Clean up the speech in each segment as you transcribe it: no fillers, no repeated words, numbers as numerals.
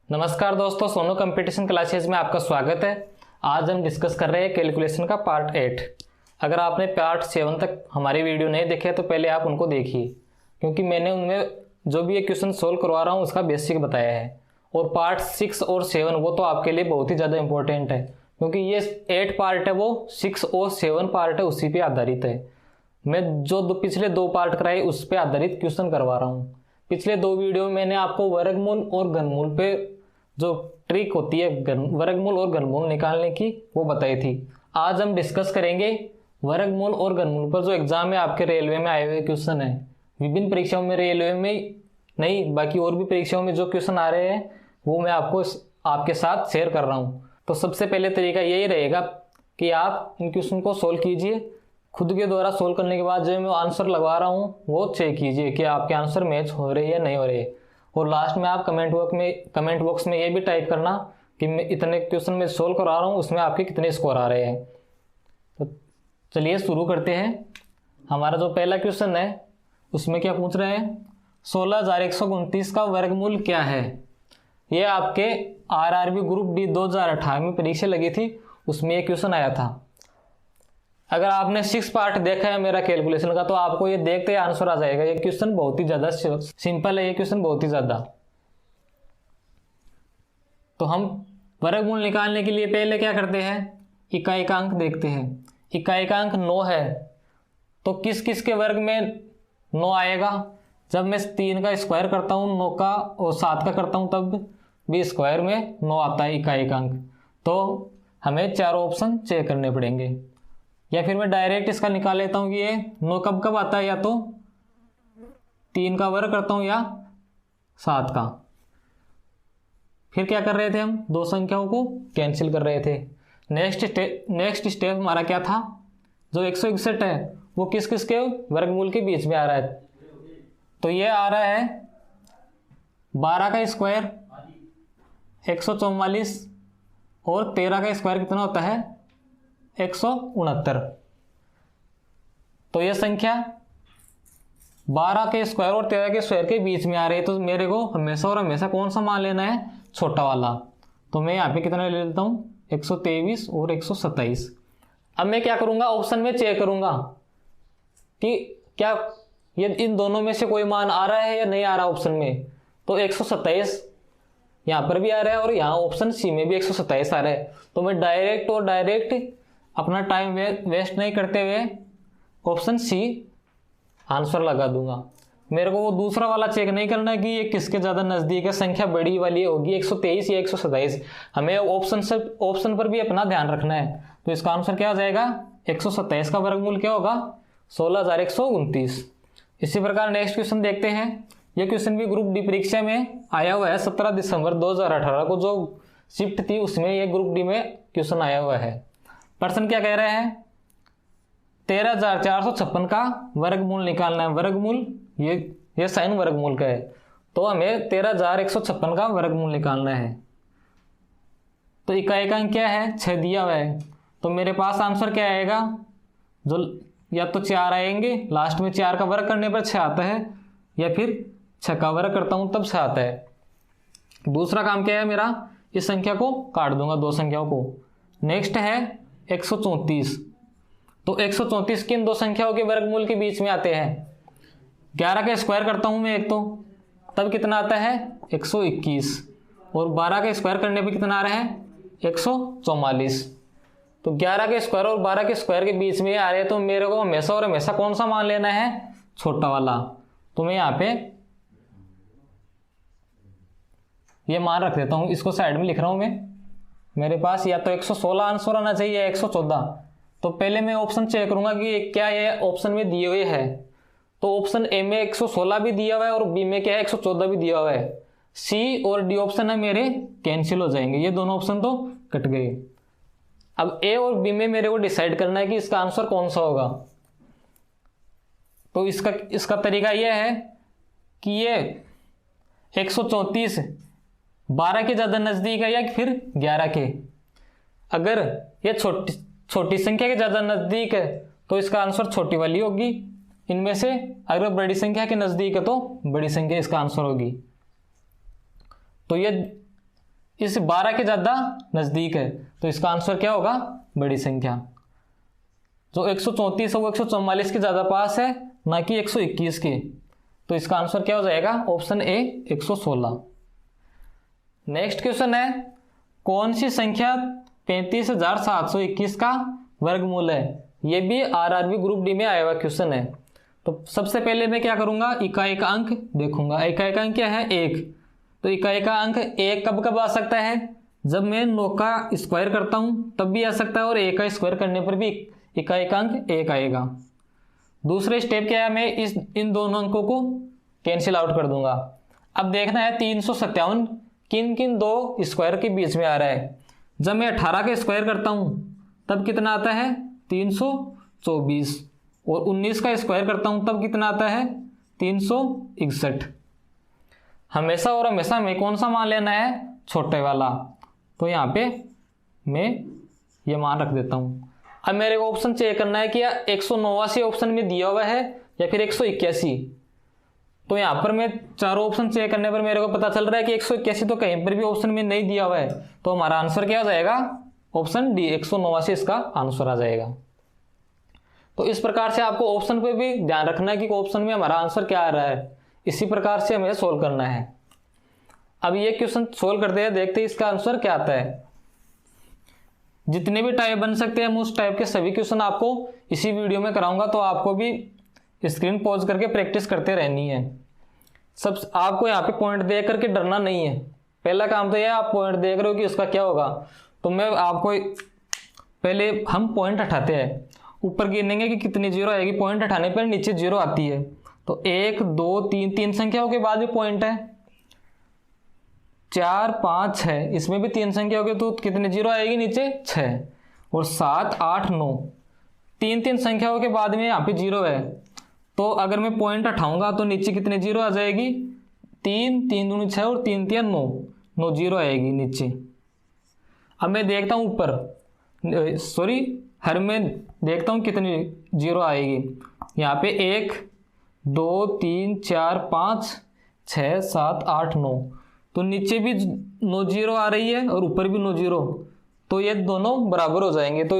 नमस्कार दोस्तों, Sonu competition classes में आपका स्वागत है। आज हम डिस्कस कर रहे हैं कैलकुलेशन का पार्ट 8। अगर आपने पार्ट 7 तक हमारी वीडियो नहीं देखे तो पहले आप उनको देखिए, क्योंकि मैंने उनमें जो भी ये क्वेश्चन सोल्व करवा रहा हूँ उसका बेसिक बताया है। और पार्ट 6 और 7 वो तो आपके लिए बहुत ही ज़्यादा इंपॉर्टेंट है, क्योंकि ये 8 पार्ट है वो 6 और 7 पार्ट है उसी पे आधारित है। मैं जो पिछले 2 पार्ट कराए उस पर आधारित क्वेश्चन करवा रहा हूँ। पिछले 2 वीडियो में मैंने आपको वर्गमूल और घनमूल पे जो ट्रिक होती है वर्गमूल और घनमूल निकालने की वो बताई थी। आज हम डिस्कस करेंगे वर्गमूल और घनमूल पर जो एग्जाम में आपके रेलवे में आए हुए क्वेश्चन है। विभिन्न परीक्षाओं में, रेलवे में नहीं बाकी और भी परीक्षाओं में जो क्वेश्चन आ रहे हैं वो मैं आपके साथ शेयर कर रहा हूँ। तो सबसे पहले तरीका यही रहेगा कि आप इन क्वेश्चन को सोल्व कीजिए। खुद के द्वारा सोल्व करने के बाद जो मैं आंसर लगवा रहा हूँ वो चेक कीजिए कि आपके आंसर मैच हो रहे हैं या नहीं हो रहे। और लास्ट में आप कमेंट बॉक्स में ये भी टाइप करना कि मैं इतने क्वेश्चन में सोल्व करा रहा हूँ, उसमें आपके कितने स्कोर आ रहे हैं। तो चलिए शुरू करते हैं। हमारा जो पहला क्वेश्चन है उसमें क्या पूछ रहे हैं, 16,129 का वर्गमूल क्या है। ये आपके आरआरबी ग्रुप डी 2018 में परीक्षा लगी थी, उसमें ये क्वेश्चन आया था। अगर आपने 6 पार्ट देखा है मेरा कैलकुलेशन का तो आपको ये देखते ही आंसर आ जाएगा। ये क्वेश्चन बहुत ही ज़्यादा सिंपल है, ये क्वेश्चन बहुत ही ज़्यादा। तो हम वर्गमूल निकालने के लिए पहले क्या करते हैं, इकाएकांक देखते हैं। इकाएकांक 9 है तो किस किस के वर्ग में 9 आएगा। जब मैं 3 का स्क्वायर करता हूँ 9 का और 7 का करता हूँ तब भी स्क्वायर में 9 आता है इकाएकांक। तो हमें 4 ऑप्शन चेक करने पड़ेंगे, या फिर मैं डायरेक्ट इसका निकाल लेता हूँ कि ये 9 कब कब आता है, या तो 3 का वर्ग करता हूँ या 7 का। फिर क्या कर रहे थे, हम 2 संख्याओं को कैंसिल कर रहे थे। नेक्स्ट स्टेप हमारा क्या था, जो 161 है वो किस किस के वर्गमूल के बीच में आ रहा है। तो ये आ रहा है 12 का स्क्वायर 144 और 13 का स्क्वायर कितना होता है 169। तो यह संख्या 12 के स्क्वायर और 13 के स्क्वायर के बीच में आ रही है। तो मेरे को हमेशा और हमेशा कौन सा मान लेना है, छोटा वाला। तो मैं यहाँ पे कितना ले लेता हूँ 123 और 127। अब मैं क्या करूँगा, ऑप्शन में चेक करूँगा कि क्या ये इन दोनों में से कोई मान आ रहा है या नहीं आ रहा ऑप्शन में। तो 127 यहाँ पर भी आ रहा है और यहाँ ऑप्शन सी में भी 127 आ रहा है। तो मैं डायरेक्ट अपना टाइम वेस्ट नहीं करते हुए ऑप्शन सी आंसर लगा दूंगा। मेरे को वो दूसरा वाला चेक नहीं करना है कि ये किसके ज़्यादा नज़दीक है, संख्या बड़ी वाली होगी 123 या 127। हमें ऑप्शन पर भी अपना ध्यान रखना है। तो इसका आंसर क्या आ जाएगा, 127 का वर्गमूल क्या होगा 16,129। इसी प्रकार नेक्स्ट क्वेश्चन देखते हैं। ये क्वेश्चन भी ग्रुप डी परीक्षा में आया हुआ है। 17 दिसंबर 2018 को जो शिफ्ट थी उसमें ये ग्रुप डी में क्वेश्चन आया हुआ है। प्रश्न क्या कह रहे हैं, 13,456 का वर्गमूल निकालना है। वर्गमूल ये साइन वर्गमूल का है, तो हमें 13,156 का वर्गमूल निकालना है। तो इकाएकांक क्या है 6 दिया हुआ है। तो मेरे पास आंसर क्या आएगा, जो या तो 4 आएंगे, लास्ट में 4 का वर्ग करने पर 6 आता है, या फिर 6 का वर्ग करता हूं तब 6 आता है। दूसरा काम क्या है मेरा, इस संख्या को काट दूंगा 2 संख्याओं को। नेक्स्ट है 134। तो 134 किन 2 संख्याओं के वर्गमूल के बीच में आते हैं। 11 का स्क्वायर करता हूं मैं एक तो तब कितना आता है 121, और 12 का स्क्वायर करने पे कितना आ रहा है 144। तो 11 के स्क्वायर और 12 के स्क्वायर के बीच में आ रहे हैं। तो मेरे को हमेशा और हमेशा कौन सा मान लेना है, छोटा वाला। तो मैं यहाँ पे ये मान रख देता हूँ, इसको साइड में लिख रहा हूँ मैं। मेरे पास या तो 116 आंसर आना चाहिए या 114। तो पहले मैं ऑप्शन चेक करूंगा कि क्या ये ऑप्शन में दिए हुए है। तो ऑप्शन ए में 116 भी दिया हुआ है और बी में क्या है 114 भी दिया हुआ है। सी और डी ऑप्शन है मेरे कैंसिल हो जाएंगे, ये दोनों ऑप्शन तो कट गए। अब ए और बी में मेरे को डिसाइड करना है कि इसका आंसर कौन सा होगा। तो इसका तरीका यह है कि ये 134 12 के ज़्यादा नज़दीक है या फिर 11 के। अगर ये छोटी संख्या के ज़्यादा नज़दीक है तो इसका आंसर छोटी वाली होगी इनमें से। अगर बड़ी संख्या के नज़दीक है तो बड़ी संख्या इसका आंसर होगी। तो ये इस 12 के ज़्यादा नज़दीक है, तो इसका आंसर क्या होगा? बड़ी संख्या। जो 134 है वो 144 के ज़्यादा पास है, ना कि 121 के, तो इसका आंसर क्या हो जाएगा? Option A 116। नेक्स्ट क्वेश्चन है, कौन सी संख्या 35,721 का वर्गमूल है? ये भी आरआरबी ग्रुप डी में आया हुआ क्वेश्चन है। तो सबसे पहले मैं क्या करूंगा? इकाई का अंक देखूंगा। इकाई का अंक क्या है? 1। तो इकाई का अंक 1 कब कब आ सकता है? जब मैं 9 का स्क्वायर करता हूं तब भी आ सकता है, और 1 का स्क्वायर करने पर भी इकाई का अंक 1 आएगा। दूसरे स्टेप क्या है? मैं इन दोनों अंकों को कैंसिल आउट कर दूंगा। अब देखना है 357 किन किन दो स्क्वायर के बीच में आ रहा है। जब मैं 18 का स्क्वायर करता हूं तब कितना आता है? 324। और 19 का स्क्वायर करता हूं तब कितना आता है? 361। हमेशा और हमेशा हमें कौन सा मान लेना है? छोटे वाला। तो यहाँ पे मैं ये मान रख देता हूं। अब मेरे को ऑप्शन चेक करना है कि 189 ऑप्शन में दिया हुआ है या फिर 181। तो यहाँ पर मैं चारों ऑप्शन चेक करने पर मेरे को पता चल रहा है कि 181 तो कहीं पर भी ऑप्शन में नहीं दिया हुआ है, तो हमारा आंसर क्या हो जाएगा? ऑप्शन डी 189 इसका आंसर आ जाएगा। तो इस प्रकार से आपको ऑप्शन पे भी ध्यान रखना है कि ऑप्शन में हमारा आंसर क्या आ रहा है। इसी प्रकार से हमें सोल्व करना है। अब ये क्वेश्चन सोल्व करते हैं, देखते हैं इसका आंसर क्या आता है। जितने भी टाइप बन सकते हैं, मैं उस टाइप के सभी क्वेश्चन आपको इसी वीडियो में कराऊंगा, तो आपको भी स्क्रीन पॉज करके प्रैक्टिस करते रहनी है। सब आपको यहाँ पे पॉइंट देख करके डरना नहीं है। पहला काम तो यह आप पॉइंट देख रहे हो कि उसका क्या होगा। तो मैं आपको पहले हम पॉइंट हटाते हैं, ऊपर गिनेंगे कि कितनी जीरो आएगी। पॉइंट हटाने पर नीचे जीरो आती है। तो 1 2 3 3 संख्याओं के बाद भी पॉइंट है। 4 5 6 इसमें भी 3 संख्या होगी, तो कितनी जीरो आएगी? नीचे 6। और 7 8 9 3 संख्याओं के बाद में यहाँ पे जीरो है। तो अगर मैं पॉइंट हटाऊंगा तो नीचे कितने जीरो आ जाएगी? 3 3 दूनी 6 और 3 3 9 9 जीरो आएगी नीचे। अब मैं देखता हूँ ऊपर, सॉरी हर में देखता हूँ कितनी जीरो आएगी। यहाँ पे 1 2 3 4 5 6 7 8 9, तो नीचे भी 9 जीरो आ रही है और ऊपर भी 9 जीरो, तो ये दोनों बराबर हो जाएंगे। तो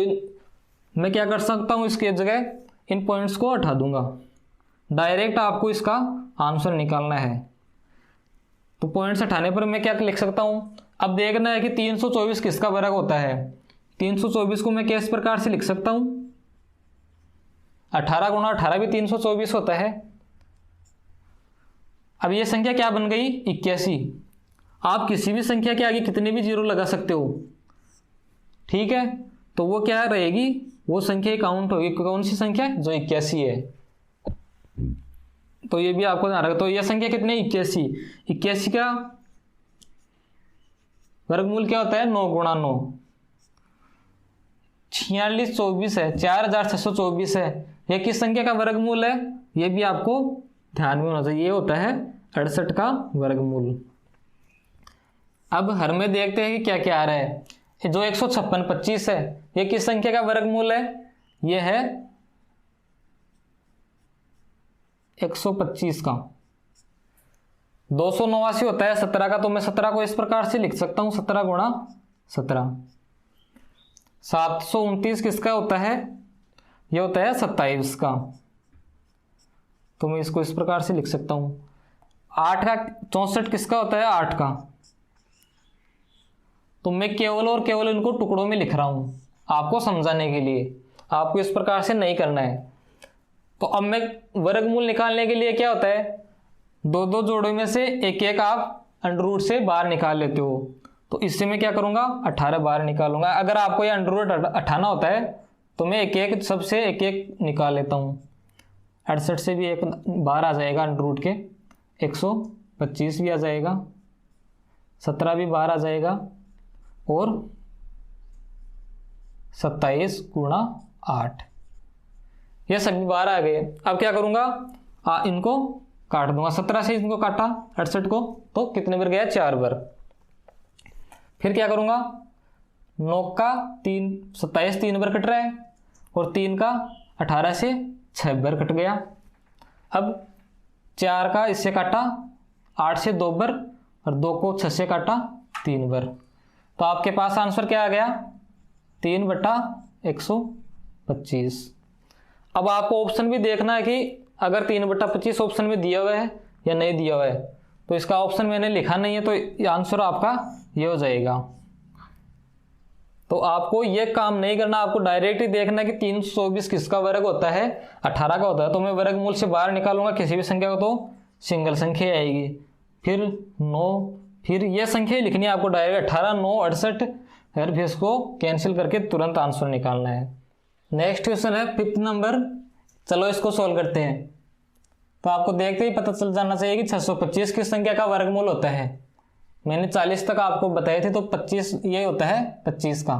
मैं क्या कर सकता हूँ? इसके जगह इन पॉइंट्स को हटा दूंगा। डायरेक्ट आपको इसका आंसर निकालना है। तो पॉइंट्स हटाने पर मैं क्या लिख सकता हूं? अब देखना है कि 324 किसका वर्ग होता है। 324 को मैं किस प्रकार से लिख सकता हूं? 18 गुणा 18 भी 324 होता है। अब ये संख्या क्या बन गई? 81। आप किसी भी संख्या के आगे कितने भी जीरो लगा सकते हो, ठीक है। तो वो क्या रहेगी? वो संख्या काउंट होगी। कौन सी संख्या? जो 81 है। तो ये भी आपको ध्यान रखना। तो यह संख्या कितनी? 81। 81 का वर्गमूल क्या होता है? 9 गुणा 9। 4624 है, 4624 है। यह किस संख्या का वर्गमूल है? यह भी आपको ध्यान में होना चाहिए। ये होता है 68 का वर्गमूल। अब हर में देखते हैं कि क्या क्या आ रहा है। जो 15625 है, यह किस संख्या का वर्गमूल है? यह है 125 का। 289 होता है 17 का, तो मैं 17 को इस प्रकार से लिख सकता हूं, 17 गुणा 17। 729 किसका होता है? यह होता है 27 का, तो मैं इसको इस प्रकार से लिख सकता हूं। 8 का 64 किसका होता है? 8 का। तो मैं केवल और केवल इनको टुकड़ों में लिख रहा हूं आपको समझाने के लिए। आपको इस प्रकार से नहीं करना है। तो अब मैं वर्गमूल निकालने के लिए क्या होता है? दो दो जोड़ों में से एक एक आप अंडर रूट से बाहर निकाल लेते हो। तो इससे मैं क्या करूंगा? 18 बाहर निकालूंगा। अगर आपको ये अंडर रूट हटाना होता है तो मैं एक एक सबसे एक एक निकाल लेता हूँ। 68 से भी एक बाहर आ जाएगा अंडर रूट के, 125 भी आ जाएगा, 17 भी बाहर आ जाएगा, और 27 गुणा 8 ये सभी बाहर आ गए। अब क्या करूंगा? इनको काट दूंगा। 17 से इनको काटा 68 को, तो कितने बार गया? 4 बार। फिर क्या करूंगा? 9 का 3 27 3 बार कट रहा है, और 3 का 18 से 6 बार कट गया। अब 4 का इससे काटा 8 से 2 बार, और 2 को 6 से काटा 3 बार। तो आपके पास आंसर क्या आ गया, 3/125। अब आपको ऑप्शन भी देखना है कि अगर 3/25 ऑप्शन में दिया हुआ है या नहीं दिया हुआ है। तो इसका ऑप्शन मैंने लिखा नहीं है, तो आंसर आपका ये हो जाएगा। तो आपको ये काम नहीं करना, आपको डायरेक्ट ही देखना है कि 324 किसका वर्ग होता है, 18 का होता है। तो मैं वर्गमूल से बाहर निकालूंगा किसी भी संख्या को तो सिंगल संख्या आएगी, फिर 9, फिर ये संख्या लिखनी है आपको डायरेक्ट 18, 9, 68, फिर इसको कैंसिल करके तुरंत आंसर निकालना है। नेक्स्ट क्वेश्चन है 5th नंबर। चलो इसको सोल्व करते हैं। तो आपको देखते ही पता चल जाना चाहिए कि 625 किस संख्या का वर्गमूल होता है। मैंने 40 तक आपको बताए थे, तो 25 ये होता है 25 का।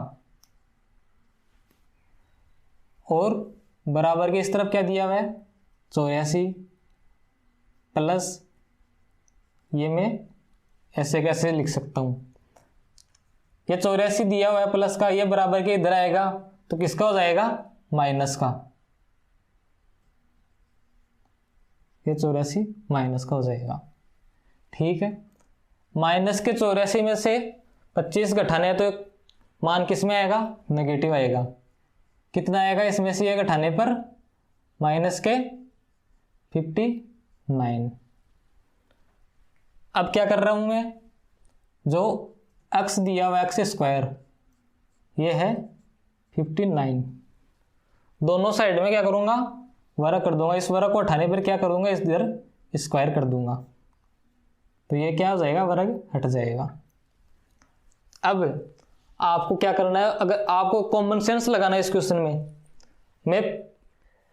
और बराबर के इस तरफ क्या दिया हुआ है, 84 प्लस, ये मैं ऐसे कैसे लिख सकता हूं, ये 84 दिया हुआ है प्लस का, ये बराबर के इधर आएगा तो किसका हो जाएगा, माइनस का। ये 84 माइनस का हो जाएगा। ठीक है, माइनस के 84 में से 25 घटाने तो मान किस में आएगा, नेगेटिव आएगा। कितना आएगा इसमें से ये घटाने पर, माइनस के 59। अब क्या कर रहा हूं मैं, जो x दिया हुआ x स्क्वायर ये है 59, दोनों साइड में क्या करूंगा, वर्ग कर दूंगा। इस वर्ग को उठाने पर क्या करूंगा, इधर स्क्वायर कर दूंगा, तो ये क्या हो जाएगा, वर्ग हट जाएगा। अब आपको क्या करना है, अगर आपको कॉमन सेंस लगाना है इस क्वेश्चन में, मैं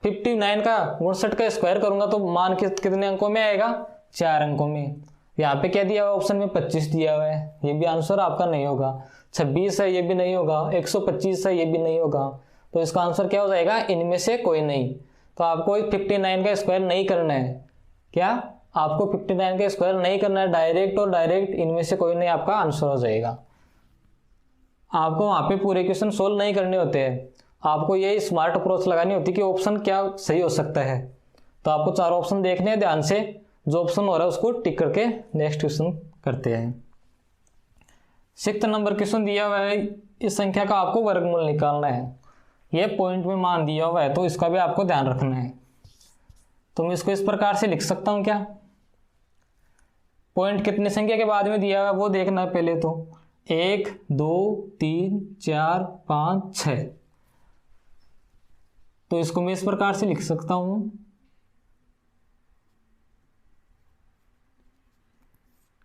59 का 59 का स्क्वायर करूंगा तो मान कितने अंकों में आएगा, 4 अंकों में। यहाँ पे क्या दिया हुआ ऑप्शन में, 25 दिया हुआ है, ये भी आंसर आपका नहीं होगा। 26 है, ये भी नहीं होगा। 125 है, ये भी नहीं होगा। तो इसका आंसर क्या हो जाएगा, इनमें से कोई नहीं। तो आपको 59 का स्क्वायर नहीं करना है। क्या आपको 59 का स्क्वायर नहीं करना है, डायरेक्ट और डायरेक्ट इनमें से कोई नहीं आपका आंसर हो जाएगा। आपको वहां पे पूरे क्वेश्चन सोल्व नहीं करने होते हैं, आपको ये स्मार्ट अप्रोच लगानी होती है कि ऑप्शन क्या सही हो सकता है। तो आपको 4 ऑप्शन देखने हैं ध्यान से, जो ऑप्शन हो रहा है उसको टिक करके नेक्स्ट क्वेश्चन करते हैं। 6th नंबर क्वेश्चन दिया हुआ है, इस संख्या का आपको वर्गमूल निकालना है। ये पॉइंट में मान दिया हुआ है तो इसका भी आपको ध्यान रखना है। तो मैं इसको इस प्रकार से लिख सकता हूं, क्या पॉइंट कितनी संख्या के बाद में दिया हुआ है वो देखना है पहले। तो 1 2 3 4 5 6, तो इसको मैं इस प्रकार से लिख सकता हूं,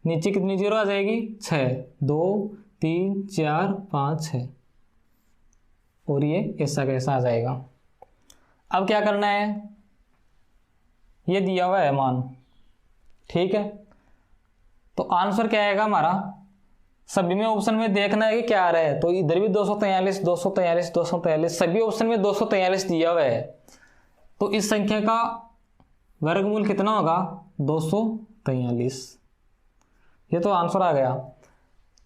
नीचे कितनी जीरो आ जाएगी, 6, 2 3 4 5 6, और ये ऐसा कैसा आ जाएगा। अब क्या करना है, ये दिया हुआ है मान, ठीक है। तो आंसर क्या आएगा हमारा, सभी में ऑप्शन में देखना है कि क्या आ रहा है। तो इधर भी 243 243 243, सभी ऑप्शन में 243 दिया हुआ है। तो इस संख्या का वर्गमूल कितना होगा, 243। ये तो आंसर आ गया।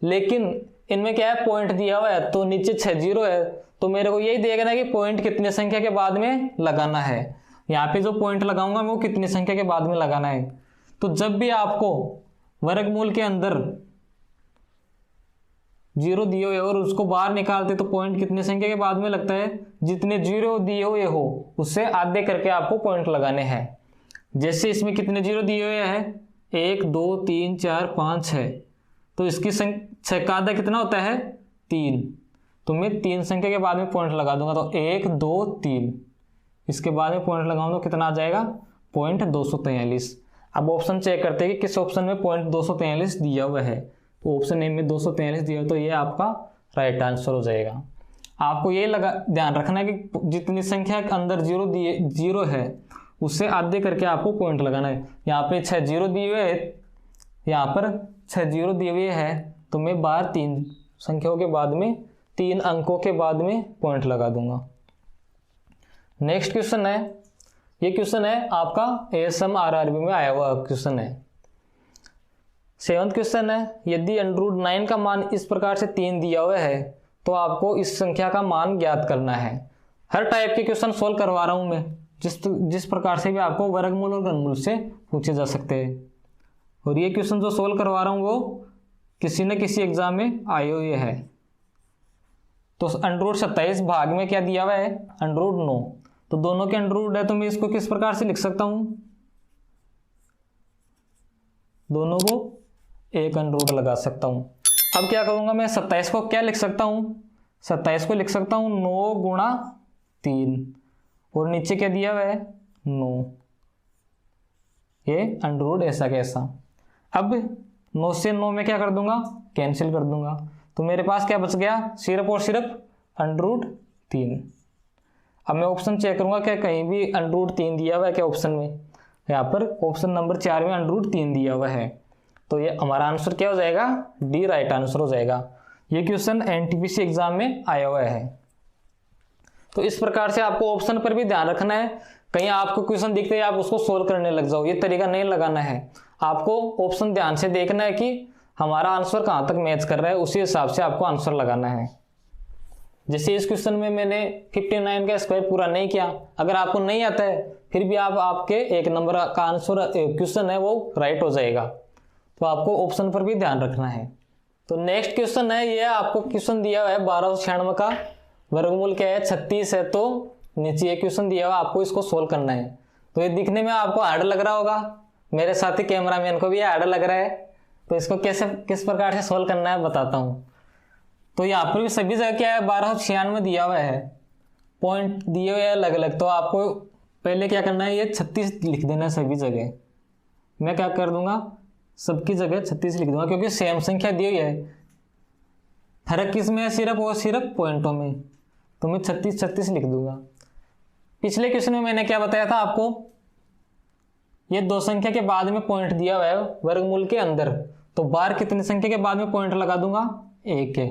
लेकिन इनमें क्या है, पॉइंट दिया हुआ है, तो नीचे 6 जीरो है, तो मेरे को यही देखना है कि पॉइंट कितने संख्या के बाद में लगाना है। यहाँ पे जो पॉइंट लगाऊंगा मैं वो कितनी संख्या के बाद में लगाना है। तो जब भी आपको वर्गमूल के अंदर जीरो दिए हुए और उसको बाहर निकालते तो पॉइंट कितने संख्या के बाद में लगता है, जितने जीरो दिए हुए हो उससे आधे करके आपको पॉइंट लगाने हैं। जैसे इसमें कितने जीरो दिए हुए हैं, 1 2 3 4 5 6, तो इसकी 6 का आधा कितना होता है, 3। तो मैं 3 संख्या के बाद में पॉइंट लगा दूंगा, तो 1 2 3, इसके बाद में पॉइंट लगाऊंगा तो कितना आ जाएगा, पॉइंट 243। अब ऑप्शन चेक करते हैं कि किस ऑप्शन में पॉइंट 243 दिया हुआ है। तो ऑप्शन ए में 243 दिया हुआ, तो ये आपका राइट आंसर हो जाएगा। आपको ये ध्यान रखना है कि जितनी संख्या के अंदर जीरो है उससे आधे करके आपको पॉइंट लगाना है। यहाँ पे 6 जीरो दिए हुए है, यहाँ पर 6 जीरो दिए हुए है, तो मैं बाहर 3 संख्याओं के बाद में 3 अंकों के बाद में पॉइंट लगा दूंगा। नेक्स्ट क्वेश्चन है, ये क्वेश्चन है आपका ASM RRB में आया हुआ क्वेश्चन है। 7th क्वेश्चन है, यदि √9 का मान इस प्रकार से 3 दिया हुआ है तो आपको इस संख्या का मान ज्ञात करना है। हर टाइप के क्वेश्चन सोल्व करवा रहा हूं मैं, जिस प्रकार से भी आपको वर्गमूल और घनमूल से पूछे जा सकते हैं। और ये क्वेश्चन जो सोल्व करवा रहा हूं वो किसी न किसी एग्जाम में आए हुए है। तो √27 भाग में क्या दिया हुआ है, √9, तो दोनों के अंडर है, तो मैं इसको किस प्रकार से लिख सकता हूं, दोनों को एक अंडर लगा सकता हूं। अब क्या करूंगा मैं, 27 को क्या लिख सकता हूं, 27 को लिख सकता हूं 9 गुणा 3, और नीचे क्या दिया हुआ है 9, ये अंडर ऐसा कैसा। अब 9 से 9 में क्या कर दूंगा, कैंसिल कर दूंगा, तो मेरे पास क्या बच गया, सिर्फ और सिर्फ √3। अब मैं ऑप्शन चेक करूंगा क्या कहीं भी √3 दिया हुआ है क्या ऑप्शन में, यहाँ पर ऑप्शन नंबर 4 में √3 दिया हुआ है, तो ये हमारा आंसर क्या हो जाएगा, डी राइट आंसर हो जाएगा। ये क्वेश्चन एनटीपीसी एग्जाम में आया हुआ है। तो इस प्रकार से आपको ऑप्शन पर भी ध्यान रखना है, कहीं आपको क्वेश्चन दिखते ही आप उसको सोल्व करने लग जाओ, ये तरीका नहीं लगाना है। आपको ऑप्शन ध्यान से देखना है कि हमारा आंसर कहां तक मैच कर रहा है, उसी हिसाब से आपको आंसर लगाना है। जैसे इस क्वेश्चन में मैंने 59 का स्क्वायर पूरा नहीं किया, अगर आपको नहीं आता है फिर भी आप आपके 1 नंबर का आंसर क्वेश्चन है वो राइट हो जाएगा। तो आपको ऑप्शन पर भी ध्यान रखना है। तो नेक्स्ट क्वेश्चन है, ये आपको क्वेश्चन दिया हुआ है 1296 का वर्गमूल क्या है 36 है, तो नीचे ये क्वेश्चन दिया हुआ, आपको इसको सोल्व करना है। तो ये दिखने में आपको हार्ड लग रहा होगा, मेरे साथी कैमरामैन को भी हार्ड लग रहा है, तो इसको कैसे किस प्रकार से सोल्व करना है बताता हूँ। तो यहाँ पर भी सभी जगह क्या है 1296 दिया हुआ है, पॉइंट दिए हुए हैं अलग अलग, तो आपको पहले क्या करना है, ये 36 लिख देना है सभी जगह। मैं क्या कर दूंगा, सबकी जगह 36 लिख दूंगा, क्योंकि सेम संख्या दी हुई है, फर्क किस में है, सिर्फ और सिर्फ पॉइंटों में, तो मैं 36 लिख दूंगा। पिछले क्वेश्चन में मैंने क्या बताया था आपको, ये 2 संख्या के बाद में पॉइंट दिया हुआ है वर्गमूल के अंदर, तो बार कितनी संख्या के बाद में पॉइंट लगा दूंगा, 1 है।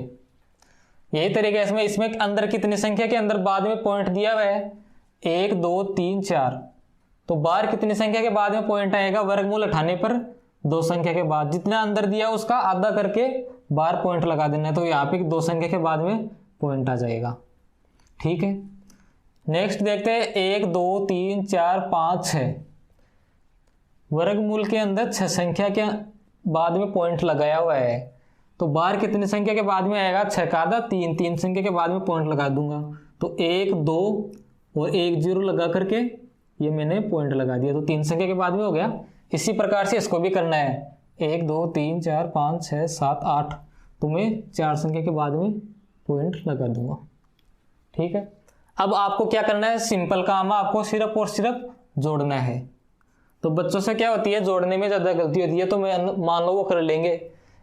यही तरीके इसमें इसमें अंदर कितनी संख्या के अंदर बाद में पॉइंट दिया हुआ है, 1 2 3 4, तो बार कितनी संख्या के बाद में पॉइंट आएगा, वर्गमूल उठाने पर 2 संख्या के बाद जितना अंदर दिया उसका आधा करके बार पॉइंट लगा देना है, तो यहाँ पे 2 संख्या के बाद में पॉइंट आ जाएगा। ठीक है, नेक्स्ट देखते हैं 1 2 3 4 5 6, वर्गमूल के अंदर 6 संख्या के बाद में पॉइंट लगाया हुआ है, तो बार कितनी संख्या के बाद में आएगा, 6 का आधा 3, 3 संख्या के बाद में पॉइंट लगा दूंगा, तो 1 2 और 1 0 लगा करके ये मैंने पॉइंट लगा दिया, तो 3 संख्या के बाद में हो गया। इसी प्रकार से इसको भी करना है, 1 2 3 4 5 6 7 8, तो मैं 4 संख्या के बाद में पॉइंट लगा दूंगा। ठीक है, अब आपको क्या करना है, सिंपल काम है, आपको सिर्फ और सिर्फ जोड़ना है। तो बच्चों से क्या होती है, जोड़ने में ज़्यादा गलती होती है, तो मैं मान लो वो कर लेंगे,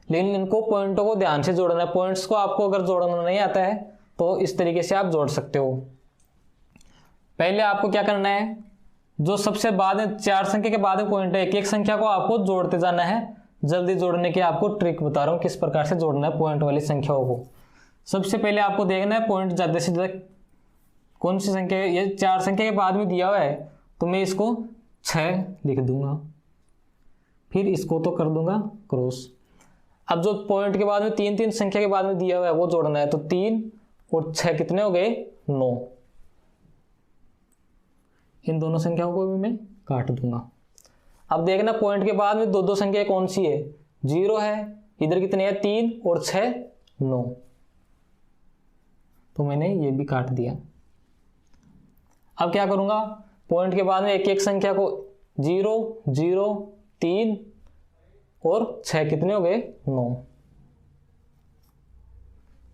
लेकिन इनको पॉइंटों को ध्यान से जोड़ना है। पॉइंट्स को आपको अगर जोड़ना नहीं आता है तो इस तरीके से आप जोड़ सकते हो। पहले आपको क्या करना है, जो सबसे बाद में 4 संख्या के बाद में पॉइंट है, एक एक संख्या को आपको जोड़ते जाना है। जल्दी जोड़ने की आपको ट्रिक बता रहा हूँ किस प्रकार से जोड़ना है पॉइंट वाली संख्याओं को। सबसे पहले आपको देखना है पॉइंट ज़्यादा से ज़्यादा कौन सी संख्या है, ये 4 संख्या के बाद में दिया हुआ है, तो मैं इसको 6 लिख दूंगा, फिर इसको तो कर दूंगा क्रॉस। अब जो पॉइंट के बाद में 3 3 संख्या के बाद में दिया हुआ है वो जोड़ना है, तो 3 और 6 कितने हो गए, 9। इन दोनों संख्याओं को भी मैं काट दूंगा। अब देखना पॉइंट के बाद में 2 संख्या कौन सी है, 0 है, इधर कितने हैं 3 और 6 9, तो मैंने ये भी काट दिया। अब क्या करूंगा, पॉइंट के बाद में एक एक संख्या को 0 0 3 और 6 कितने हो गए 9।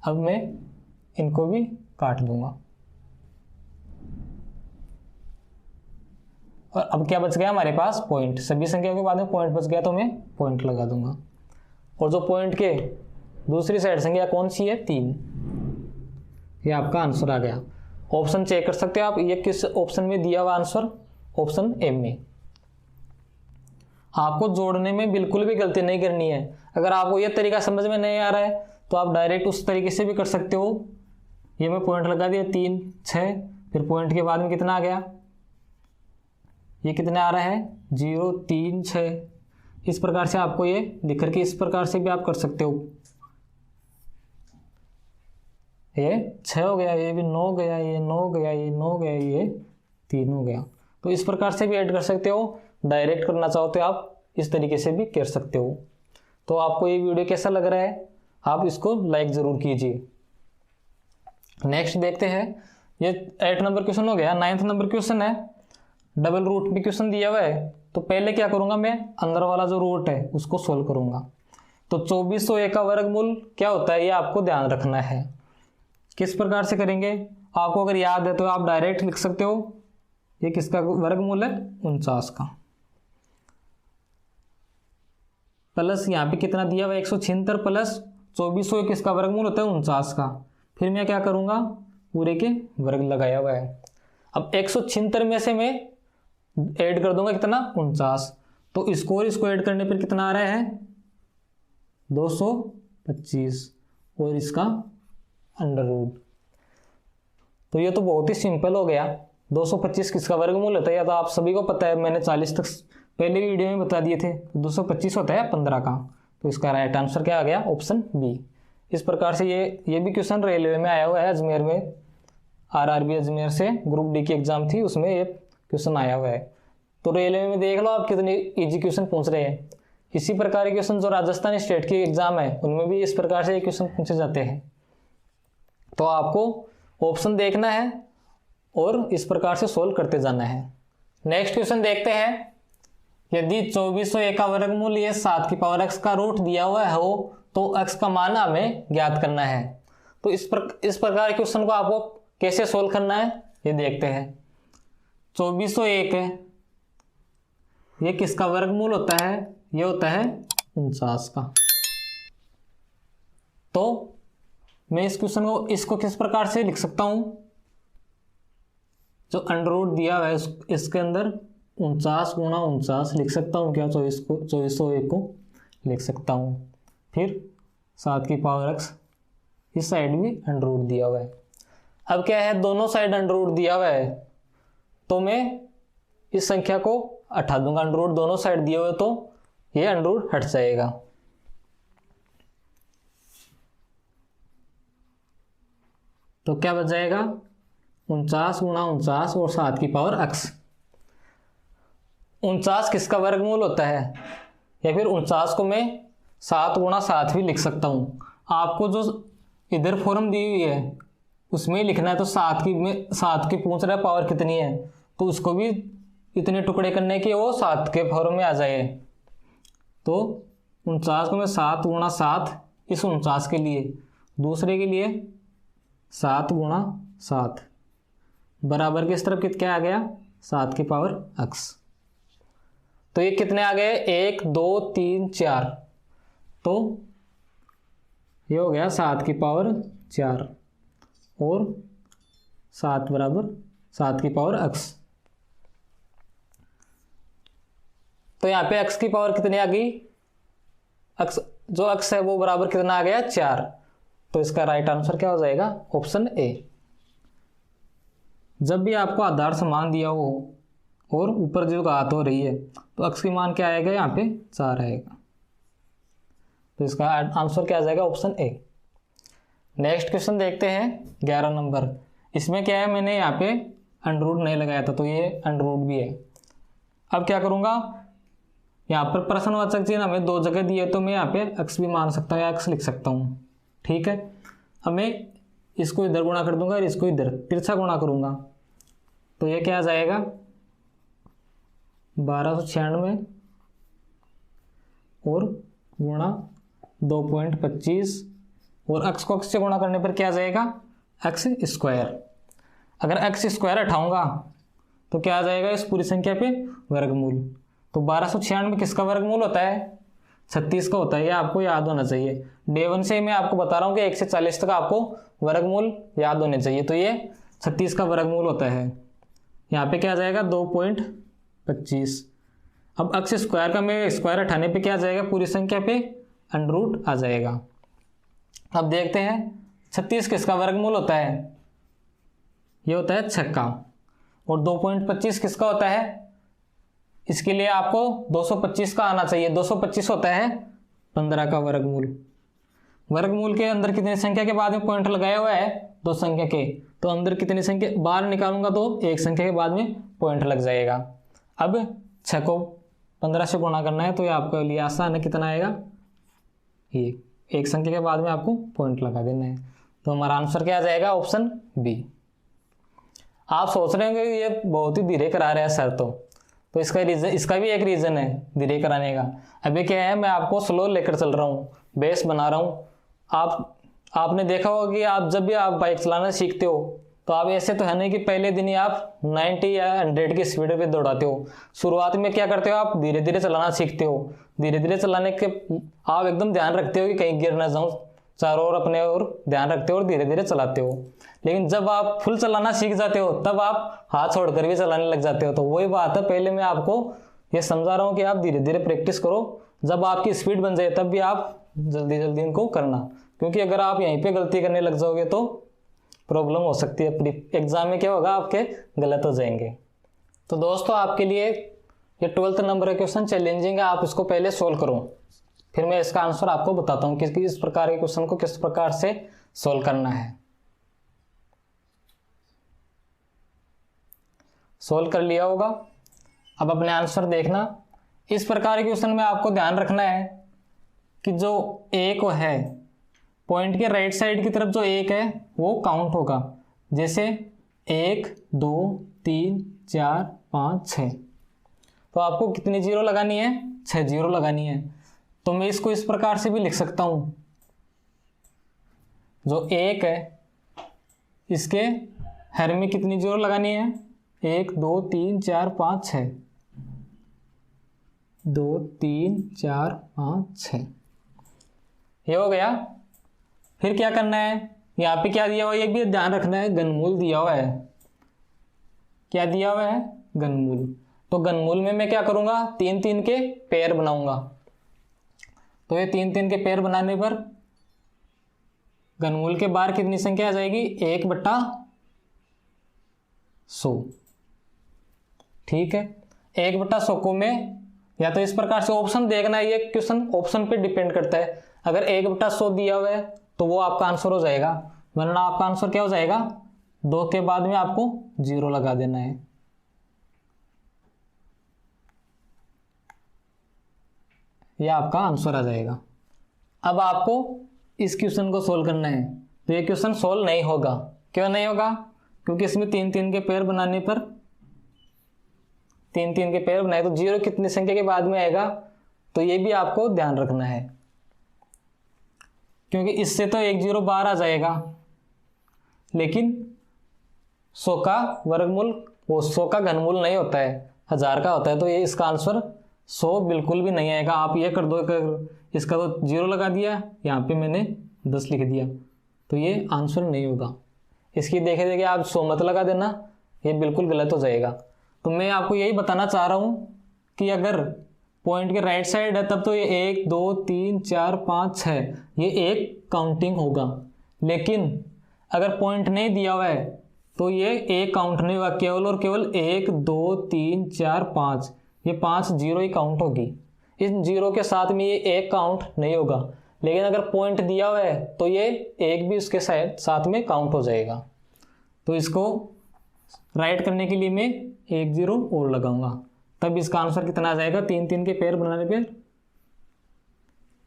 अब मैं इनको भी काट दूंगा। और अब क्या बच गया हमारे पास, पॉइंट। सभी संख्याओं के बाद में पॉइंट बच गया, तो मैं पॉइंट लगा दूंगा। और जो पॉइंट के दूसरी साइड संख्या कौन सी है, 3, ये आपका आंसर आ गया। ऑप्शन चेक कर सकते हो आप, ये किस ऑप्शन में दिया हुआ आंसर, ऑप्शन ए में। आपको जोड़ने में बिल्कुल भी गलती नहीं करनी है। अगर आपको ये तरीका समझ में नहीं आ रहा है तो आप डायरेक्ट उस तरीके से भी कर सकते हो। ये मैं पॉइंट लगा दिया 3 6, फिर पॉइंट के बाद में कितना आ गया, ये कितना आ रहा है 0 3 6। इस प्रकार से आपको ये लिख करके इस प्रकार से भी आप कर सकते हो। ये 6 हो गया, ये भी 9 गया, ये 9 गया, ये 9 गया, ये 3 हो गया। तो इस प्रकार से भी ऐड कर सकते हो। डायरेक्ट करना चाहो तो आप इस तरीके से भी कर सकते हो। तो आपको ये वीडियो कैसा लग रहा है, आप इसको लाइक ज़रूर कीजिए। नेक्स्ट देखते हैं, ये 8 नंबर क्वेश्चन हो गया। 9th नंबर क्वेश्चन है, डबल रूट में क्वेश्चन दिया हुआ है। तो पहले क्या करूँगा, मैं अंदर वाला जो रूट है उसको सोल्व करूँगा। तो 2401 का वर्गमूल क्या होता है ये आपको ध्यान रखना है। किस प्रकार से करेंगे, आपको अगर याद है तो आप डायरेक्ट लिख सकते हो, ये किसका वर्गमूल है, 49 का, प्लस यहाँ पे कितना दिया हुआ है 176 प्लस 2401 किसका वर्गमूल होता है 49 का। फिर मैं क्या करूँगा, पूरे के वर्ग लगाया हुआ है। अब 176 में से मैं ऐड कर दूंगा कितना 49, तो इसको ऐड करने पर कितना आ रहा है 225 और इसका अंडर रूट। तो ये तो बहुत ही सिंपल हो गया। 225 किसका वर्गमूल होता है, या तो आप सभी को पता है, मैंने 40 तक पहले वीडियो में बता दिए थे। 225 होता है 15 का, तो इसका राइट आंसर क्या आ गया, ऑप्शन बी। इस प्रकार से ये भी क्वेश्चन रेलवे में आया हुआ है, अजमेर में, आरआरबी अजमेर से ग्रुप डी की एग्जाम थी, उसमें ये क्वेश्चन आया हुआ है। तो रेलवे में देख लो आप कितने इजी क्वेश्चन पूछ रहे हैं। इसी प्रकार के क्वेश्चन जो राजस्थान स्टेट की एग्जाम है उनमें भी इस प्रकार से क्वेश्चन पूछे जाते हैं। तो आपको ऑप्शन देखना है और इस प्रकार से सोल्व करते जाना है। नेक्स्ट क्वेश्चन देखते हैं, यदि 2401 का वर्गमूल ये 7 की पावर x का रूट दिया हुआ हो तो x का मान हमें ज्ञात करना है। तो इस प्रकार के क्वेश्चन को आपको कैसे सोल्व करना है ये देखते हैं। 2401 है, ये किसका वर्गमूल होता है, ये होता है 49 का। तो मैं इस क्वेश्चन को इसको किस प्रकार से लिख सकता हूं, जो अंडर रूट दिया हुआ है इसके अंदर 49 गुणा 49 लिख सकता हूं क्या, 2401 को लिख सकता हूं। फिर 7 की पावर x, इस साइड भी अंडर रूट दिया हुआ है। अब क्या है, दोनों साइड अंडर रूट दिया हुआ है, तो मैं इस संख्या को हटा दूंगा। अंडर रूट दोनों साइड दिए हुए तो ये अंडर रूट हट जाएगा। तो क्या बच जाएगा 49 गुणा 49 और 7 की पावर x। 49 किसका वर्गमूल होता है, या फिर 49 को मैं 7 गुणा 7 भी लिख सकता हूं। आपको जो इधर फॉर्म दी हुई है उसमें लिखना है। तो 7 की पूछ रहा है पावर कितनी है, तो उसको भी इतने टुकड़े करने के वो 7 के फॉर्म में आ जाए। तो 49 को मैं 7 गुणा 7 इस 49 के लिए, दूसरे के लिए 7 गुणा 7 बराबर के इस तरफ क्या आ गया 7 की पावर x। तो ये कितने आ गए 1 2 3 4, तो ये हो गया 7 की पावर 4 और 7 बराबर 7 की पावर x। तो यहाँ पे x की पावर कितनी आ गई, x जो x है वो बराबर कितना आ गया 4। तो इसका राइट आंसर क्या हो जाएगा, ऑप्शन ए। जब भी आपको आधार समान दिया हो और ऊपर जो घात हो रही है तो x की मान क्या आएगा, यहाँ पे 4 आएगा। तो इसका आंसर क्या आ जाएगा, ऑप्शन ए। नेक्स्ट क्वेश्चन देखते हैं 11 नंबर। इसमें क्या है, मैंने यहाँ पे अंडर रूट नहीं लगाया था, तो ये अंडर रूट भी है। अब क्या करूँगा, यहाँ पर प्रश्नवाचक चिन्ह हमें 2 जगह दिए, तो मैं यहाँ पे x भी मान सकता हूँ या x लिख सकता हूँ। ठीक है, अब मैं इसको इधर गुणा कर दूंगा और इसको इधर तिरछा गुणा करूँगा। तो ये क्या आ जाएगा 1296 और गुणा 2.25 और x को x से गुणा करने पर क्या आ जाएगा x स्क्वायर। अगर x स्क्वायर हटाऊंगा तो क्या आ जाएगा इस पूरी संख्या पे वर्गमूल। तो 1296 किसका वर्गमूल होता है 36 का होता है। ये आपको याद होना चाहिए। डे 1 से मैं आपको बता रहा हूँ कि 1 से 40 तक आपको वर्गमूल याद होने चाहिए। तो ये 36 का वर्गमूल होता है। यहाँ पे क्या आ जाएगा 2.25। अब x स्क्वायर का मैं स्क्वायर हटाने पे क्या आ जाएगा, पूरी संख्या पे अंडर रूट आ जाएगा। अब देखते हैं 36 किसका वर्गमूल होता है, ये होता है 6 का। और 2.25 किसका होता है, इसके लिए आपको 225 का आना चाहिए। 225 होता है 15 का वर्गमूल। वर्गमूल के अंदर कितनी संख्या के बाद में पॉइंट लगाया हुआ है, 2 संख्या के, तो अंदर कितनी संख्या बाहर निकालूंगा तो 1 संख्या के बाद में पॉइंट लग जाएगा। अब 6 को 15 से गुणा करना है, तो ये आपके लिए आसान है। कितना आएगा ये एक संख्या के बाद में आपको पॉइंट लगा देना है। तो हमारा आंसर क्या आ जाएगा? Option B. आप सोच रहे होंगे ये बहुत ही धीरे करा रहे हैं सर, तो इसका रीज़न, इसका भी एक रीज़न है धीरे कराने का। अभी क्या है, मैं आपको स्लो लेकर चल रहा हूँ, बेस बना रहा हूँ। आपने देखा होगा कि आप जब भी आप बाइक चलाना सीखते हो तो आप ऐसे तो है नहीं कि पहले दिन ही आप 90 या 100 की स्पीड पे दौड़ाते हो। शुरुआत में क्या करते हो, आप धीरे धीरे चलाना सीखते हो। धीरे धीरे चलाने के आप एकदम ध्यान रखते हो कि कहीं गिर ना जाऊं, चारों ओर अपने ओर ध्यान रखते हो और धीरे धीरे चलाते हो। लेकिन जब आप फुल चलाना सीख जाते हो तब आप हाथ छोड़कर भी चलाने लग जाते हो। तो वही बात है, पहले मैं आपको ये समझा रहा हूँ कि आप धीरे धीरे प्रैक्टिस करो, जब आपकी स्पीड बन जाए तब भी आप जल्दी जल्दी इनको करना, क्योंकि अगर आप यहीं पे गलती करने लग जाओगे तो प्रॉब्लम हो सकती है। एग्जाम में क्या होगा, आपके गलत हो जाएंगे। तो दोस्तों आपके लिए ये 12th नंबर का क्वेश्चन चैलेंजिंग है, आप इसको पहले सोल्व करो, फिर मैं इसका आंसर आपको बताता हूँ कि इस प्रकार के क्वेश्चन को किस प्रकार से सोल्व करना है। सोल्व कर लिया होगा, अब अपने आंसर देखना। इस प्रकार के क्वेश्चन में आपको ध्यान रखना है कि जो एक है, पॉइंट के राइट साइड की तरफ जो एक है वो काउंट होगा। जैसे 1 2 3 4 5 6, तो आपको कितनी जीरो लगानी है? 6 जीरो लगानी है। तो मैं इसको इस प्रकार से भी लिख सकता हूं, जो एक है इसके हर में कितनी जीरो लगानी है? 1 2 3 4 5 6, 2 3 4 5 6, ये हो गया। फिर क्या करना है, यहाँ पे क्या दिया हुआ है ये भी ध्यान रखना है, घनमूल दिया हुआ है। क्या दिया हुआ है? घनमूल। तो घनमूल में मैं क्या करूंगा, 3 3 के पेयर बनाऊंगा। तो ये 3 3 के पेयर बनाने पर घनमूल के बाहर कितनी संख्या आ जाएगी? 1/100। ठीक है, 1/100 को मैं या तो इस प्रकार से ऑप्शन देखना है, ये क्वेश्चन ऑप्शन पे डिपेंड करता है। अगर 1/100 दिया हुआ है तो वो आपका आंसर हो जाएगा, वरना आपका आंसर क्या हो जाएगा? 2 के बाद में आपको 0 लगा देना है। यह आपका आंसर आ जाएगा। अब आपको इस क्वेश्चन को सोल्व करना है। तो ये क्वेश्चन सोल्व नहीं होगा। क्यों नहीं होगा? क्योंकि इसमें 3 3 के पेयर बनाने पर 3 3 के पेयर बनाए तो 0 कितनी संख्या के बाद में आएगा? तो ये भी आपको ध्यान रखना है, क्योंकि इससे तो 1 0 बाहर आ जाएगा, लेकिन 100 का वर्गमूल वो 100 का घनमूल नहीं होता है, 1000 का होता है। तो ये इसका आंसर 100 बिल्कुल भी नहीं आएगा। आप ये कर दो, इसका तो 0 लगा दिया, यहाँ पे मैंने 10 लिख दिया, तो ये आंसर नहीं होगा। इसकी देखे देखे आप 100 मत लगा देना, ये बिल्कुल गलत हो जाएगा। तो मैं आपको यही बताना चाह रहा हूँ कि अगर पॉइंट के राइट साइड है तब तो ये 1 2 3 4 5 6 ये एक काउंटिंग होगा। लेकिन अगर पॉइंट नहीं दिया हुआ है तो ये एक काउंट नहीं होगा, केवल और केवल 1 2 3 4 5, ये 5 जीरो ही काउंट होगी। इस जीरो के साथ में ये एक काउंट नहीं होगा। लेकिन अगर पॉइंट दिया हुआ है तो ये एक भी उसके साथ में काउंट हो जाएगा। तो इसको राइट करने के लिए मैं 1 0 और लगाऊंगा, तब इसका आंसर कितना आ जाएगा? 3 3 के पेयर बनाने पर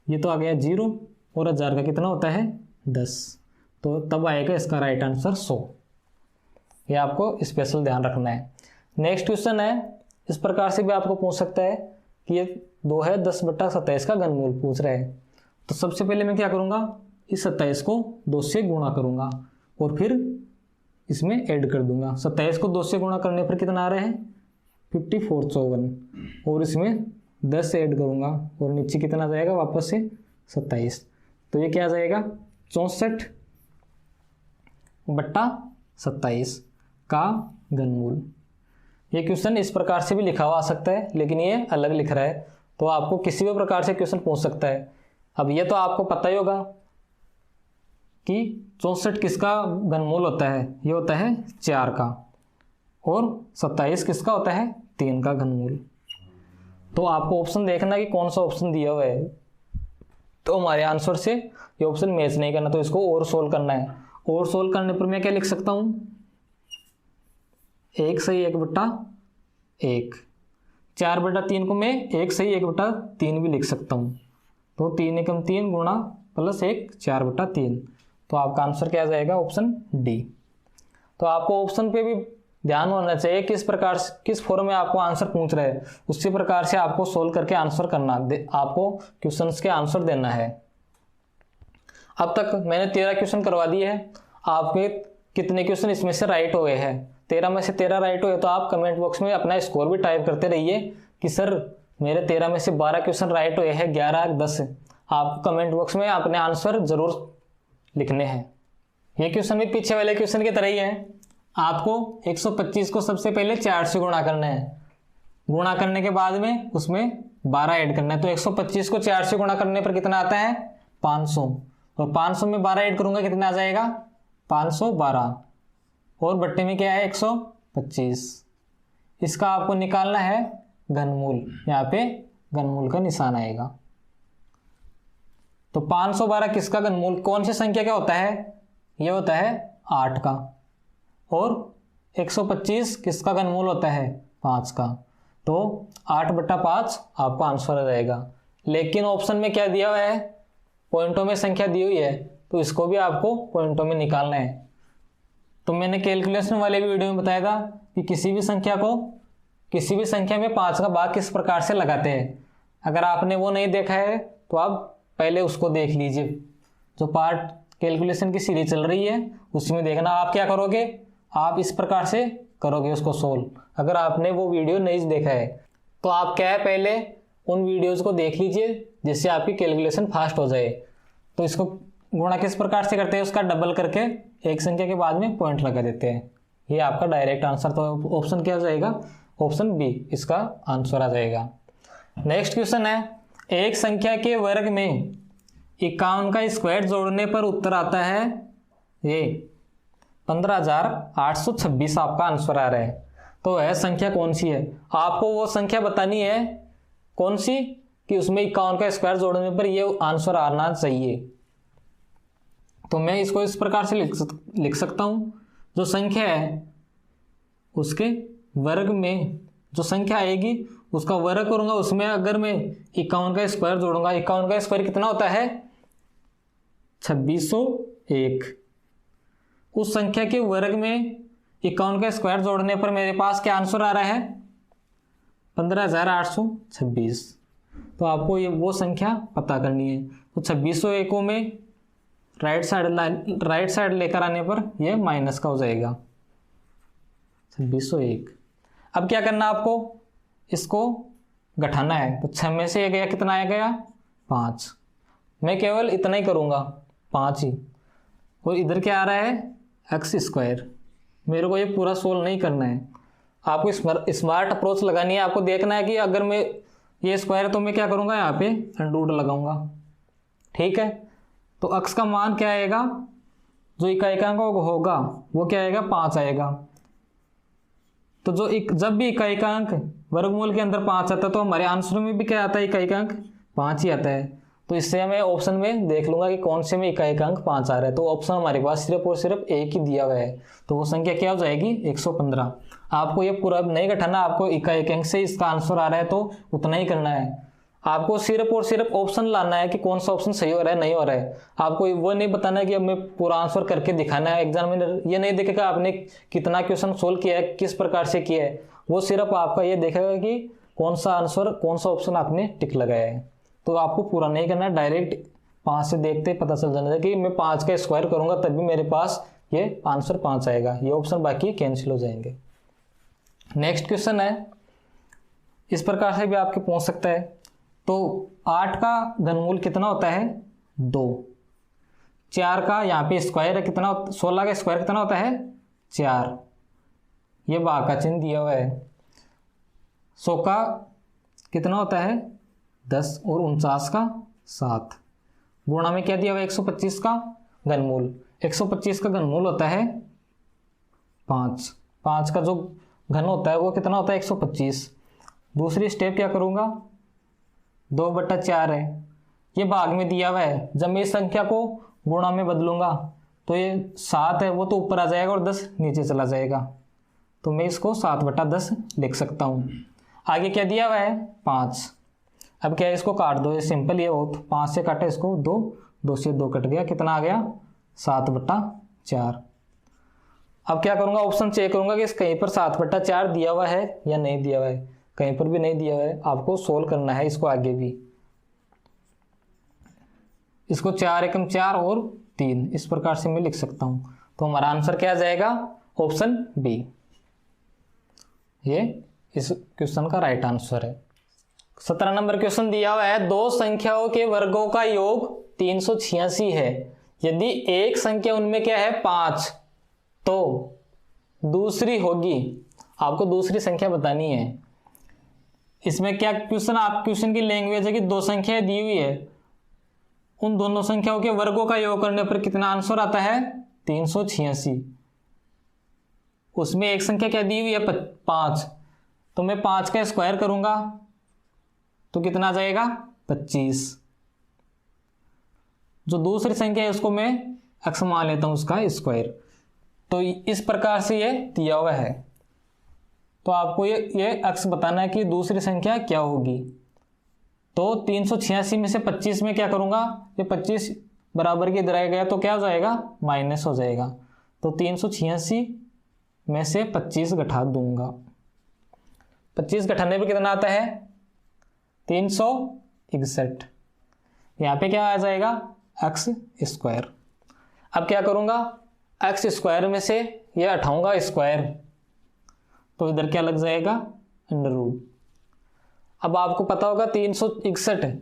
ये तो आ गया 0, और 1000 का कितना होता है? 10। तो तब आएगा इसका राइट आंसर 100। ये आपको स्पेशल ध्यान रखना है। नेक्स्ट क्वेश्चन है, इस प्रकार से भी आपको पूछ सकता है कि ये 2 है 10/27 का घनमूल पूछ रहा है। तो सबसे पहले मैं क्या करूँगा, इस 27 को 2 से गुणा करूँगा और फिर इसमें ऐड कर दूंगा। 27 को 2 से गुणा करने पर कितना आ रहा है? 54 54, और इसमें 10 ऐड करूंगा और नीचे कितना जाएगा वापस से? 27। तो ये क्या आ जाएगा? 64/27 का घनमूल। ये क्वेश्चन इस प्रकार से भी लिखा हुआ आ सकता है, लेकिन ये अलग लिख रहा है, तो आपको किसी भी प्रकार से क्वेश्चन पूछ सकता है। अब ये तो आपको पता ही होगा कि 64 किसका घनमूल होता है? ये होता है 4 का, और 27 किसका होता है? 3 का घनमूल। तो आपको ऑप्शन देखना कि कौन सा ऑप्शन दिया हुआ है। तो हमारे आंसर से ये ऑप्शन मैच नहीं करना, तो इसको और सोल्व करना है। और सोल्व करने पर मैं क्या लिख सकता हूँ? 1 सही 1/1, 4/3 को मैं 1 सही 1/3 भी लिख सकता हूँ। तो 3 एकम 3 गुणा प्लस 1 4/3। तो आपका आंसर क्या आ जाएगा? Option D. तो आपको ऑप्शन पे भी ध्यान होना चाहिए किस प्रकार से, किस फॉर्म में आपको आंसर पूछ रहे हैं, उसी प्रकार से आपको सोल्व करके आंसर करना, आपको क्वेश्चंस के आंसर देना है। अब तक मैंने 13 क्वेश्चन करवा दिए हैं। आपके कितने क्वेश्चन इसमें से राइट हो गए हैं? 13 में से 13 राइट हुए तो आप कमेंट बॉक्स में अपना स्कोर भी टाइप करते रहिए कि सर मेरे 13 में से 12 क्वेश्चन राइट हुए हैं, 11 10। आप कमेंट बॉक्स में अपने आंसर जरूर लिखने हैं। ये क्वेश्चन भी पीछे वाले क्वेश्चन की तरह ही है। आपको 125 को सबसे पहले 4 से गुणा करना है, गुणा करने के बाद में उसमें 12 ऐड करना है। तो 125 को 4 से गुणा करने पर कितना आता है? 500। और 500 में 12 ऐड करूंगा कितना आ जाएगा? 512। और बट्टे में क्या है? 125। इसका आपको निकालना है घनमूल। यहाँ पे घनमूल का निशान आएगा। तो 512 किसका घनमूल, कौन सी संख्या का होता है? यह होता है 8 का। और 125 किसका घनमूल होता है? 5 का। तो 8/5 आपका आंसर आ जाएगा। लेकिन ऑप्शन में क्या दिया हुआ है? पॉइंटों में संख्या दी हुई है, तो इसको भी आपको पॉइंटों में निकालना है। तो मैंने कैलकुलेशन वाले वीडियो में बताया था कि किसी भी संख्या में 5 का भाग किस प्रकार से लगाते हैं। अगर आपने वो नहीं देखा है तो आप पहले उसको देख लीजिए। जो पार्ट कैलकुलेशन की सीरीज चल रही है उसमें देखना। आप क्या करोगे? आप इस प्रकार से करोगे उसको सोल्व। अगर आपने वो वीडियो नहीं देखा है तो आप क्या है, पहले उन वीडियोज़ को देख लीजिए जिससे आपकी कैलकुलेशन फास्ट हो जाए। तो इसको गुणा किस प्रकार से करते हैं? उसका डबल करके एक संख्या के बाद में पॉइंट लगा देते हैं। ये आपका डायरेक्ट आंसर। तो ऑप्शन क्या हो जाएगा? ऑप्शन बी इसका आंसर आ जाएगा। नेक्स्ट क्वेश्चन है, एक संख्या के वर्ग में 51 का स्क्वायर जोड़ने पर उत्तर आता है ये 15,826 आपका आंसर आ रहा है। तो वह संख्या कौन सी है? आपको वो संख्या बतानी है कौन सी कि उसमें 51 का स्क्वायर जोड़ने पर ये आंसर आना चाहिए। तो मैं इसको इस प्रकार से लिख सकता हूं, जो संख्या है उसके वर्ग में जो संख्या आएगी उसका वर्ग करूंगा, उसमें अगर मैं 51 का स्क्वायर जोड़ूंगा, 51 का स्क्वायर कितना होता है? 2601। उस संख्या के वर्ग में 51 का स्क्वायर जोड़ने पर मेरे पास क्या आंसर आ रहा है? 15,826। तो आपको ये वो संख्या पता करनी है। तो 2601 में राइट साइड लेकर आने पर यह माइनस का हो जाएगा 2601। अब क्या करना आपको? इसको घटाना है। तो 6 में से ये गया, कितना आ गया? 5। मैं केवल इतना ही करूँगा, 5 ही। और इधर क्या आ रहा है? X square. मेरे को ये पूरा सोल्व नहीं करना है। आपको स्मार्ट अप्रोच लगानी है। आपको देखना है कि अगर मैं ये स्क्वायर है तो मैं क्या करूँगा? यहाँ पे अंडर लगाऊंगा। ठीक है। तो अक्स का मान क्या आएगा? जो इकाई-अंक होगा वो क्या आएगा? 5 आएगा। तो जब भी इकाई-अंक वर्गमूल के अंदर 5 आता है तो हमारे आंसर में भी क्या आता है? इकाई-अंक 5 ही आता है। तो इससे मैं ऑप्शन में देख लूंगा कि कौन से में इकाई-अंक 5 आ रहा है। तो ऑप्शन हमारे पास सिर्फ और सिर्फ एक ही दिया हुआ है। तो वो संख्या क्या हो जाएगी? 115। आपको ये पूरा नहीं घटाना, आपको इकाई-अंक से इसका आंसर आ रहा है तो उतना ही करना है। आपको सिर्फ और सिर्फ ऑप्शन लाना है कि कौन सा ऑप्शन सही हो रहा है नहीं हो रहा है। आपको वो नहीं बताना है कि अब मैं पूरा आंसर करके दिखाना है। एग्जामिनर ये नहीं देखेगा आपने कितना क्वेश्चन सोल्व किया है, किस प्रकार से किया है। वो सिर्फ आपका ये देखेगा कि कौन सा आंसर, कौन सा ऑप्शन आपने टिक लगाया है। तो आपको पूरा नहीं करना है, डायरेक्ट 5 से देखते पता चल जाना है कि मैं 5 का स्क्वायर करूंगा तब भी मेरे पास ये आंसर 5 आएगा। ये ऑप्शन बाकी कैंसिल हो जाएंगे। नेक्स्ट क्वेश्चन है, इस प्रकार से भी आपके पूछ सकता है। तो 8 का घनमूल कितना होता है? 2। 4 का यहाँ पे स्क्वायर है कितना? 16 का स्क्वायर कितना होता है? 4। ये भाग का चिन्ह दिया हुआ है। 100 का कितना होता है? 10। और 49 का 7। गुणा में क्या दिया हुआ है? 125 का घनमूल। 125 का घनमूल होता है 5। 5 का जो घन होता है वो कितना होता है? 125। दूसरी स्टेप क्या करूँगा? 2/4 है, ये भाग में दिया हुआ है। जब मैं इस संख्या को गुणा में बदलूंगा तो ये 7 है वो तो ऊपर आ जाएगा और 10 नीचे चला जाएगा। तो मैं इसको 7/10 लिख सकता हूँ। आगे क्या दिया हुआ है? 5। अब क्या है, इसको काट दो, ये सिंपल, ये बहुत 5 से काटे इसको 2, 2 से 2 कट गया, कितना आ गया 7/4। अब क्या करूंगा, ऑप्शन चेक करूंगा कि कहीं पर 7/4 दिया हुआ है या नहीं दिया हुआ है। कहीं पर भी नहीं दिया हुआ है, आपको सोल्व करना है इसको आगे भी। इसको 4 एकम 4 और 3 इस प्रकार से मैं लिख सकता हूं। तो हमारा आंसर क्या आ जाएगा, ऑप्शन बी, ये इस क्वेश्चन का राइट आंसर है। 17 नंबर क्वेश्चन दिया हुआ है, दो संख्याओं के वर्गों का योग 386 है। यदि एक संख्या उनमें क्या है 5, तो दूसरी होगी, आपको दूसरी संख्या बतानी है। इसमें क्या क्वेश्चन, आप क्वेश्चन की लैंग्वेज है कि दो संख्याएं दी हुई है, उन दोनों संख्याओं के वर्गों का योग करने पर कितना आंसर आता है 386। उसमें एक संख्या क्या दी हुई है 5, तो मैं 5 का स्क्वायर करूंगा तो कितना आ जाएगा 25। जो दूसरी संख्या है उसको मैं x मान लेता हूं उसका स्क्वायर। तो इस प्रकार से ये दिया हुआ है, तो आपको ये x बताना है कि दूसरी संख्या क्या होगी। तो 386 में से 25 में क्या करूंगा, ये 25 बराबर के इधर आ गया तो क्या हो जाएगा माइनस हो जाएगा। तो 386 में से 25 घटा दूंगा, 25 घटाने पर कितना आता है 361। यहाँ पे क्या आ जाएगा x स्क्वायर। अब क्या करूंगा, x स्क्वायर में से ये हटाऊंगा स्क्वायर, तो इधर क्या लग जाएगा अंडर रूट। अब आपको पता होगा 361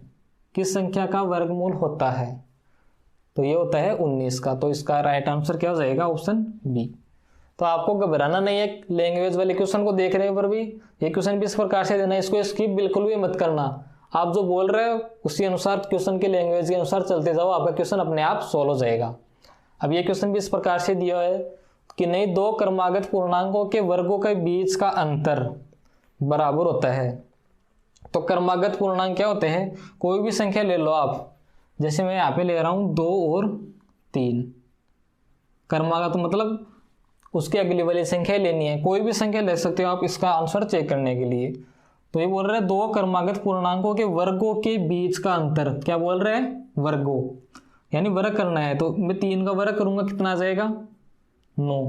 किस संख्या का वर्गमूल होता है, तो ये होता है 19 का। तो इसका राइट आंसर क्या हो जाएगा ऑप्शन बी। तो आपको घबराना नहीं है, लैंग्वेज वाले क्वेश्चन को देख रहे पर भी ये क्वेश्चन भी इस प्रकार से देना है, इसको स्किप बिल्कुल भी मत करना। आप जो बोल रहे हो उसी अनुसार क्वेश्चन के लैंग्वेज के अनुसार चलते जाओ, आपका क्वेश्चन अपने आप सोल्व हो जाएगा। अब ये क्वेश्चन भी इस प्रकार से दिया है कि नहीं, दो क्रमागत पूर्णांकों के वर्गों के बीच का अंतर बराबर होता है। तो क्रमागत पूर्णांक क्या होते हैं, कोई भी संख्या ले लो आप, जैसे मैं यहाँ पे ले रहा हूँ 2 और 3। क्रमागत मतलब उसकी अगली वाली संख्या लेनी है, कोई भी संख्या ले सकते हो आप इसका आंसर चेक करने के लिए। तो ये बोल रहे हैं दो क्रमागत पूर्णांकों के वर्गों के बीच का अंतर, क्या बोल रहे हैं वर्गों, यानी वर्ग करना है। तो मैं 3 का वर्ग करूंगा कितना आ जाएगा 9,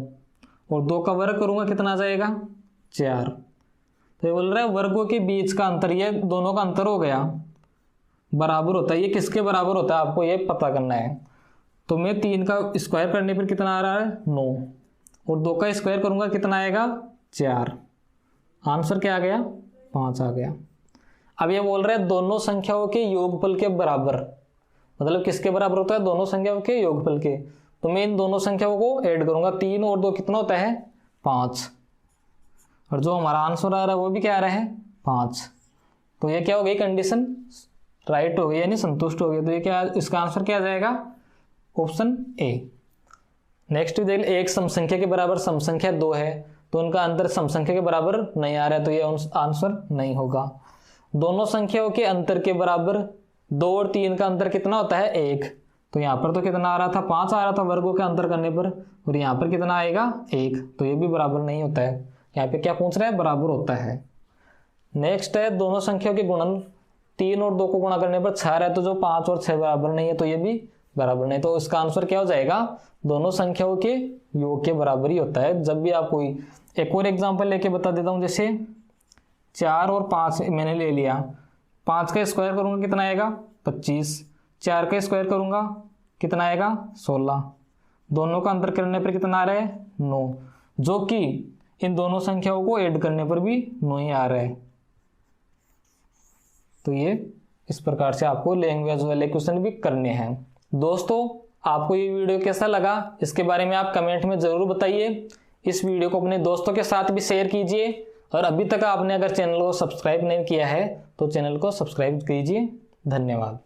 और 2 का वर्ग करूंगा कितना आ जाएगा 4। तो ये बोल रहा है वर्गों के बीच का अंतर, ये दोनों का अंतर हो गया बराबर होता है। ये किसके बराबर होता है आपको ये पता करना है। तो मैं 3 का स्क्वायर करने पर कितना आ रहा है 9, और 2 का स्क्वायर करूंगा कितना आएगा 4। आंसर क्या आ गया 5 आ गया। अब ये बोल रहे हैं दोनों संख्याओं के योगफल के बराबर, मतलब किसके बराबर होता है दोनों संख्याओं के योगफल के। तो मैं इन दोनों संख्याओं को ऐड करूंगा, 3 और 2 कितना होता है 5, और जो हमारा आंसर आ रहा है वो भी क्या आ रहा है 5। तो ये क्या हो गई कंडीशन राइट हो गई, यानी संतुष्ट हो गई। तो ये क्या, इसका आंसर क्या आ जाएगा ऑप्शन ए। नेक्स्ट देख, एक समसंख्या के बराबर समसंख्या 2 है, तो उनका अंतर समसंख्या के बराबर नहीं आ रहा है, तो ये आंसर नहीं होगा। दोनों संख्याओं के अंतर के बराबर 2 और 3 का अंतर कितना होता है 1, तो यहाँ पर तो कितना आ रहा था 5 आ रहा था वर्गों के अंतर करने पर, और यहाँ पर कितना आएगा 1, तो ये भी बराबर नहीं होता है। यहाँ पे क्या पूछ रहा है बराबर होता है। नेक्स्ट है दोनों संख्याओं के गुणन, 3 और 2 को गुणा करने पर 6 है, तो जो 5 और 6 बराबर नहीं है, तो ये भी बराबर नहीं। तो इसका आंसर क्या हो जाएगा दोनों संख्याओं के योग के बराबर ही होता है। जब भी आप कोई एक और एग्जांपल लेके बता देता हूं, जैसे 4 और 5 मैंने ले लिया, 5 का स्क्वायर करूंगा कितना आएगा 25, 4 का स्क्वायर करूंगा कितना आएगा 16, दोनों का अंतर करने पर कितना आ रहा है 9, जो कि इन दोनों संख्याओं को ऐड करने पर भी 9 ही आ रहा है। तो ये इस प्रकार से आपको लैंग्वेज वाले क्वेश्चन भी करने हैं। दोस्तों आपको ये वीडियो कैसा लगा इसके बारे में आप कमेंट में ज़रूर बताइए। इस वीडियो को अपने दोस्तों के साथ भी शेयर कीजिए, और अभी तक आपने अगर चैनल को सब्सक्राइब नहीं किया है तो चैनल को सब्सक्राइब कीजिए। धन्यवाद।